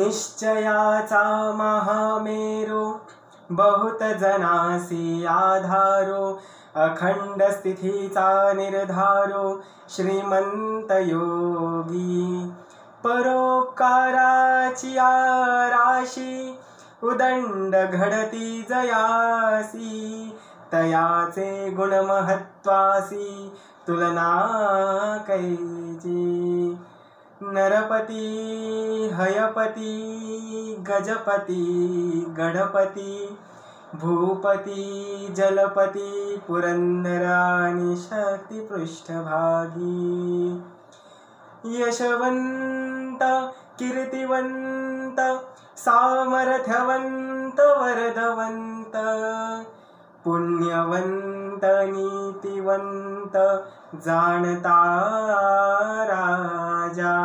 निश्चयाचा महामेरो बहुत जनासी आधारो अखंड स्थितीचा निर्धारो श्रीमंत योगी परोपकाराची राशी उदंड घडती जयासी तयाचे गुण महत्वासी तुलना कैची नरपती हयपती गजपती गणपती भूपती जलपती पुरंदर आणि शक्ती पृष्ठभागी यशवंत कीर्तिवंत सामर्थ्यवंत वरदवंत पुण्यवंत नीतिवंत जाणता राजा